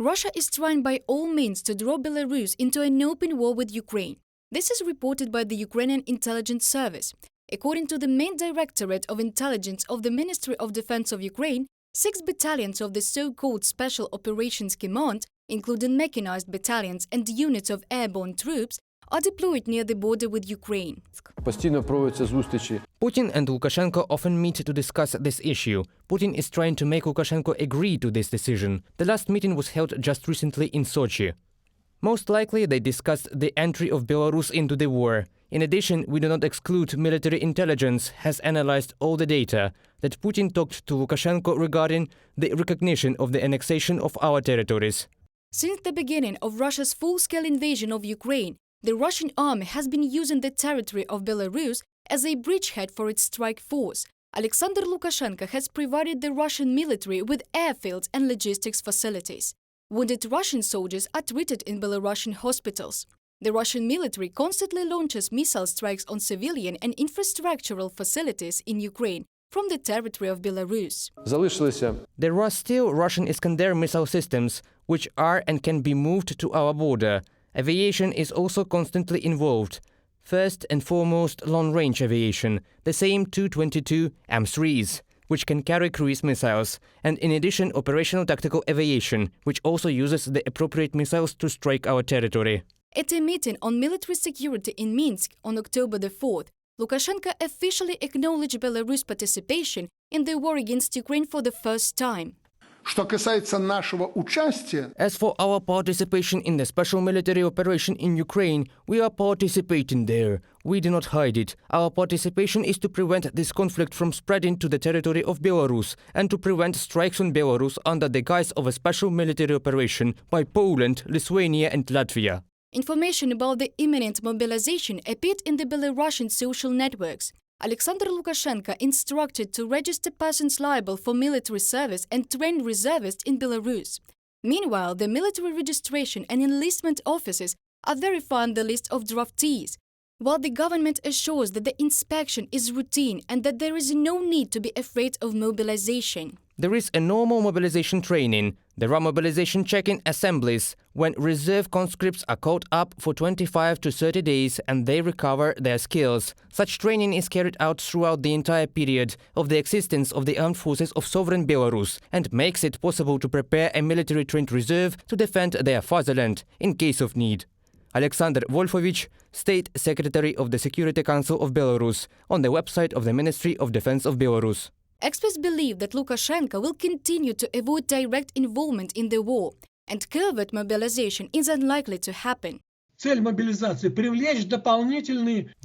Russia is trying by all means to draw Belarus into an open war with Ukraine. This is reported by the Ukrainian Intelligence Service. According to the main Directorate of Intelligence of the Ministry of Defence of Ukraine, 6 battalions of the so-called Special Operations Command, including mechanized battalions and units of airborne troops, are deployed near the border with Ukraine. Putin and Lukashenko often meet to discuss this issue. Putin is trying to make Lukashenko agree to this decision. The last meeting was held just recently in Sochi. Most likely they discussed the entry of Belarus into the war. In addition, we do not exclude military intelligence has analyzed all the data that Putin talked to Lukashenko regarding the recognition of the annexation of our territories. Since the beginning of Russia's full-scale invasion of Ukraine, the Russian army has been using the territory of Belarus as a bridgehead for its strike force. Alexander Lukashenko has provided the Russian military with airfields and logistics facilities. Wounded Russian soldiers are treated in Belarusian hospitals. The Russian military constantly launches missile strikes on civilian and infrastructural facilities in Ukraine from the territory of Belarus. There are still Russian Iskander missile systems, which are and can be moved to our border. Aviation is also constantly involved. First and foremost, long-range aviation, the same Tu-22 M3s, which can carry cruise missiles, and in addition operational tactical aviation, which also uses the appropriate missiles to strike our territory. At a meeting on military security in Minsk on October the 4th, Lukashenko officially acknowledged Belarus' participation in the war against Ukraine for the first time. As for our participation in the special military operation in Ukraine, we are participating there. We do not hide it. Our participation is to prevent this conflict from spreading to the territory of Belarus and to prevent strikes on Belarus under the guise of a special military operation by Poland, Lithuania and Latvia. Information about the imminent mobilization appeared in the Belarusian social networks. Alexander Lukashenko instructed to register persons liable for military service and train reservists in Belarus. Meanwhile, the military registration and enlistment offices are verifying the list of draftees, while the government assures that the inspection is routine and that there is no need to be afraid of mobilization. There is a normal mobilization training. There are mobilization check-in assemblies, when reserve conscripts are called up for 25 to 30 days and they recover their skills. Such training is carried out throughout the entire period of the existence of the armed forces of sovereign Belarus and makes it possible to prepare a military-trained reserve to defend their fatherland in case of need. Alexander Wolfovich, State Secretary of the Security Council of Belarus, on the website of the Ministry of Defense of Belarus. Experts believe that Lukashenko will continue to avoid direct involvement in the war, and covert mobilization is unlikely to happen. The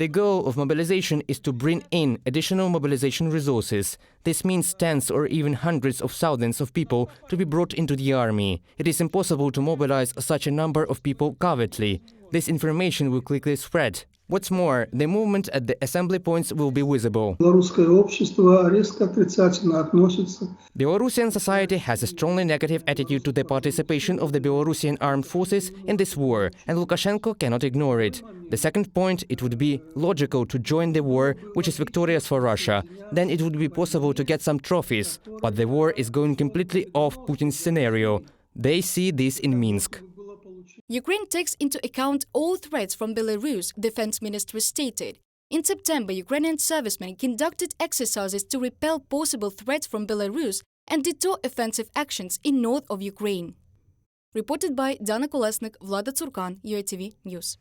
goal of mobilization is to bring in additional mobilization resources. This means tens or even hundreds of thousands of people to be brought into the army. It is impossible to mobilize such a number of people covertly. This information will quickly spread. What's more, the movement at the assembly points will be visible. Belarusian society has a strongly negative attitude to the participation of the Belarusian armed forces in this war, and Lukashenko cannot ignore it. The second point, it would be logical to join the war, which is victorious for Russia. Then it would be possible to get some trophies, but the war is going completely off Putin's scenario. They see this in Minsk. Ukraine takes into account all threats from Belarus, Defense Ministry stated. In September, Ukrainian servicemen conducted exercises to repel possible threats from Belarus and deter offensive actions in north of Ukraine. Reported by Dana Kolesnik, Vlada Tsurkan, UATV News.